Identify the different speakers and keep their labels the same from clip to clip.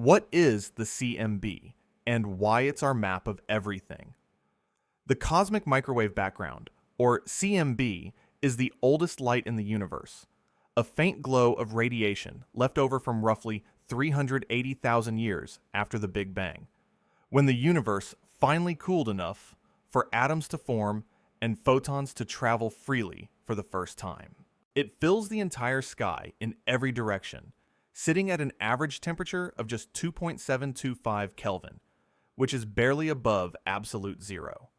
Speaker 1: What is the CMB, and why it's our map of everything? The cosmic microwave background, or CMB, is the oldest light in the universe, a faint glow of radiation left over from roughly 380,000 years after the Big Bang, when the universe finally cooled enough for atoms to form and photons to travel freely for the first time. It fills the entire sky in every direction, sitting at an average temperature of just 2.725 Kelvin, which is barely above absolute zero.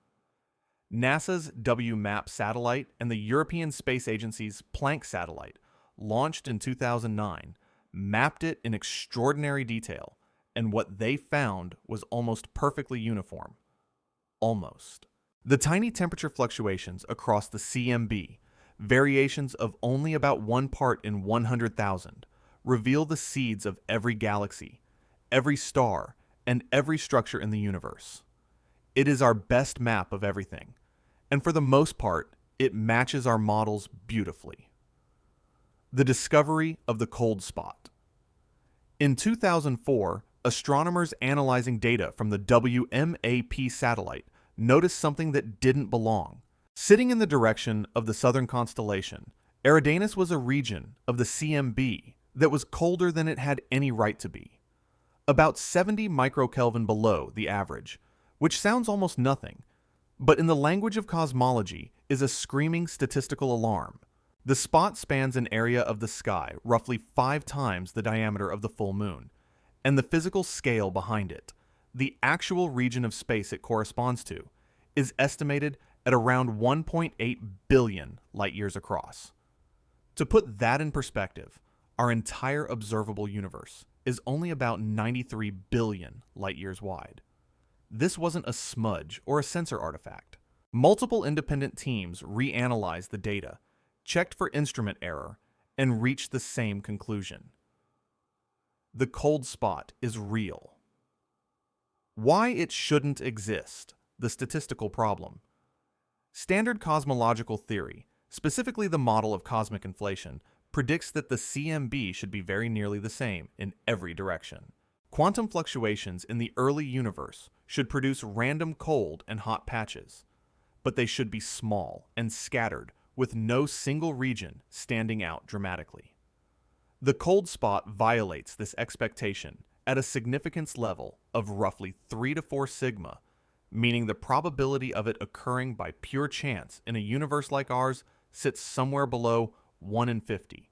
Speaker 1: NASA's WMAP satellite and the European Space Agency's Planck satellite, launched in 2009, mapped it in extraordinary detail, and what they found was almost perfectly uniform. Almost. The tiny temperature fluctuations across the CMB, variations of only about 1 part in 100,000, reveal the seeds of every galaxy, every star, and every structure in the universe. It is our best map of everything, and for the most part, it matches our models beautifully. The discovery of the cold spot. In 2004, astronomers analyzing data from the WMAP satellite noticed something that didn't belong. Sitting in the direction of the southern constellation, Eridanus was a region of the CMB that was colder than it had any right to be. About 70 microkelvin below the average, which sounds almost nothing, but in the language of cosmology is a screaming statistical alarm. The spot spans an area of the sky roughly 5 times the diameter of the full moon, and the physical scale behind it, the actual region of space it corresponds to, is estimated at around 1.8 billion light-years across. To put that in perspective, our entire observable universe is only about 93 billion light-years wide. This wasn't a smudge or a sensor artifact. Multiple independent teams reanalyzed the data, checked for instrument error, and reached the same conclusion. The cold spot is real. Why it shouldn't exist, the statistical problem. Standard cosmological theory, specifically the model of cosmic inflation, predicts that the CMB should be very nearly the same in every direction. Quantum fluctuations in the early universe should produce random cold and hot patches, but they should be small and scattered with no single region standing out dramatically. The cold spot violates this expectation at a significance level of roughly 3 to 4 sigma, meaning the probability of it occurring by pure chance in a universe like ours sits somewhere below 1 in 50,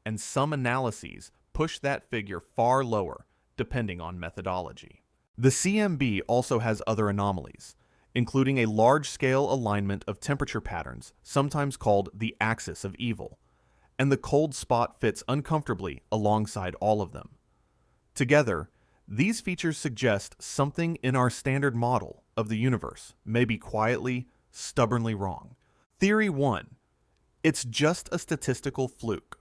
Speaker 1: and some analyses push that figure far lower depending on methodology. The CMB also has other anomalies, including a large-scale alignment of temperature patterns, sometimes called the axis of evil, and the cold spot fits uncomfortably alongside all of them. Together, these features suggest something in our standard model of the universe may be quietly, stubbornly wrong. Theory 1. It's just a statistical fluke.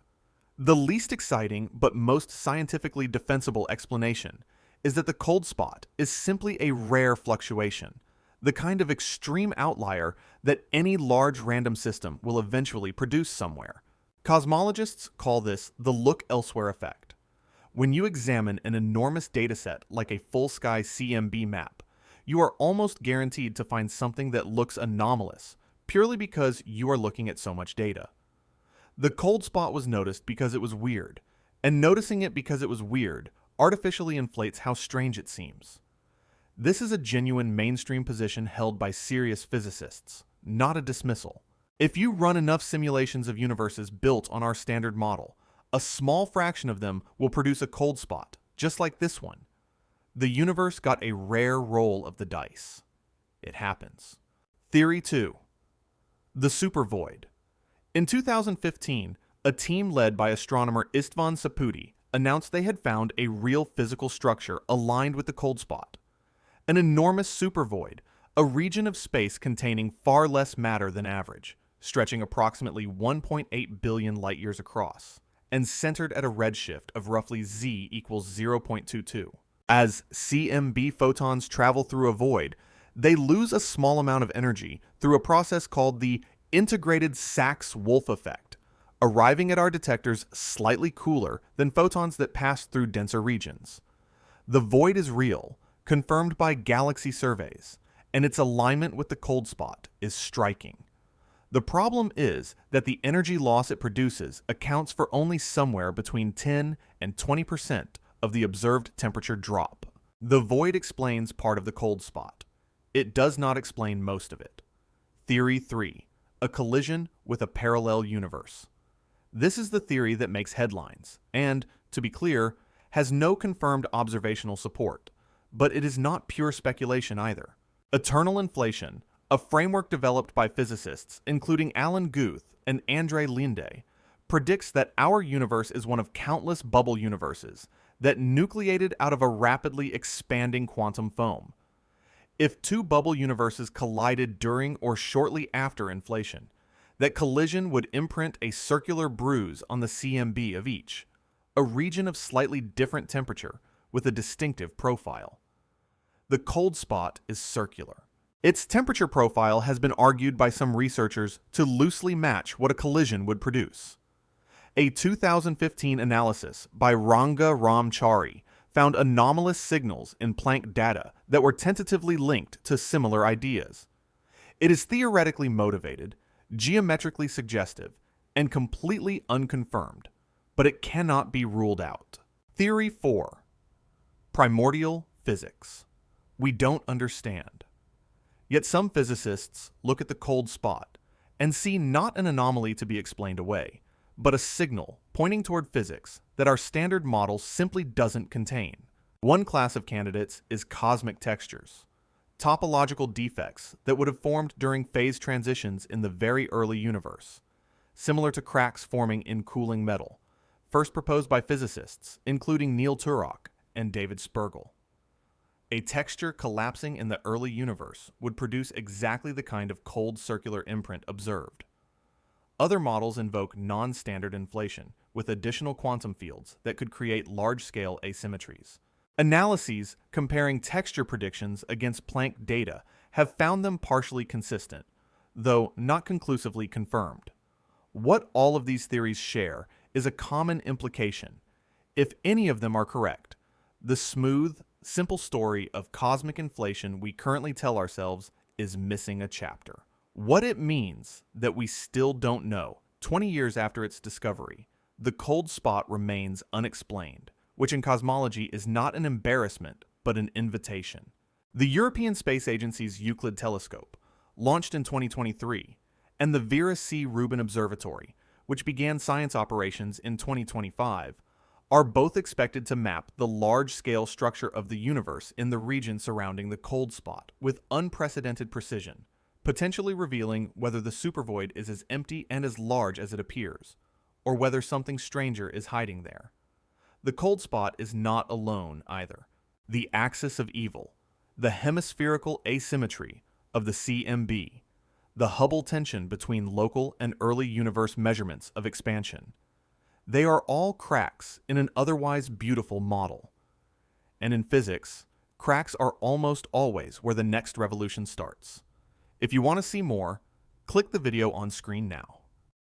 Speaker 1: The least exciting but most scientifically defensible explanation is that the cold spot is simply a rare fluctuation, the kind of extreme outlier that any large random system will eventually produce somewhere. Cosmologists call this the look elsewhere effect. When you examine an enormous dataset like a full sky CMB map, you are almost guaranteed to find something that looks anomalous, purely because you are looking at so much data. The cold spot was noticed because it was weird, and noticing it because it was weird artificially inflates how strange it seems. This is a genuine mainstream position held by serious physicists, not a dismissal. If you run enough simulations of universes built on our standard model, a small fraction of them will produce a cold spot, just like this one. The universe got a rare roll of the dice. It happens. Theory 2. The supervoid. In 2015, a team led by astronomer Istvan Saputty announced they had found a real physical structure aligned with the cold spot. An enormous supervoid, a region of space containing far less matter than average, stretching approximately 1.8 billion light-years across, and centered at a redshift of roughly z equals 0.22. As CMB photons travel through a void, they lose a small amount of energy through a process called the integrated Sachs-Wolf effect, arriving at our detectors slightly cooler than photons that pass through denser regions. The void is real, confirmed by galaxy surveys, and its alignment with the cold spot is striking. The problem is that the energy loss it produces accounts for only somewhere between 10 and 20% of the observed temperature drop. The void explains part of the cold spot. It does not explain most of it. Theory 3. A collision with a parallel universe. This is the theory that makes headlines, and, to be clear, has no confirmed observational support, but it is not pure speculation either. Eternal inflation, a framework developed by physicists including Alan Guth and Andrei Linde, predicts that our universe is one of countless bubble universes that nucleated out of a rapidly expanding quantum foam. If two bubble universes collided during or shortly after inflation, that collision would imprint a circular bruise on the CMB of each, a region of slightly different temperature with a distinctive profile. The cold spot is circular. Its temperature profile has been argued by some researchers to loosely match what a collision would produce. A 2015 analysis by Ranga Ramchari found anomalous signals in Planck data that were tentatively linked to similar ideas. It is theoretically motivated, geometrically suggestive, and completely unconfirmed, but it cannot be ruled out. Theory 4. Primordial physics. We don't understand. Yet some physicists look at the cold spot and see not an anomaly to be explained away, but a signal pointing toward physics that our standard model simply doesn't contain. One class of candidates is cosmic textures, topological defects that would have formed during phase transitions in the very early universe, similar to cracks forming in cooling metal, first proposed by physicists including Neil Turok and David Spergel. A texture collapsing in the early universe would produce exactly the kind of cold circular imprint observed. Other models invoke non-standard inflation with additional quantum fields that could create large-scale asymmetries. Analyses comparing texture predictions against Planck data have found them partially consistent, though not conclusively confirmed. What all of these theories share is a common implication. If any of them are correct, the smooth, simple story of cosmic inflation we currently tell ourselves is missing a chapter. What it means that we still don't know, 20 years after its discovery, the cold spot remains unexplained, which in cosmology is not an embarrassment, but an invitation. The European Space Agency's Euclid telescope, launched in 2023, and the Vera C. Rubin Observatory, which began science operations in 2025, are both expected to map the large-scale structure of the universe in the region surrounding the cold spot with unprecedented precision, potentially revealing whether the supervoid is as empty and as large as it appears, or whether something stranger is hiding there. The cold spot is not alone either. The axis of evil, the hemispherical asymmetry of the CMB, the Hubble tension between local and early universe measurements of expansion, they are all cracks in an otherwise beautiful model. And in physics, cracks are almost always where the next revolution starts. If you want to see more, click the video on screen now.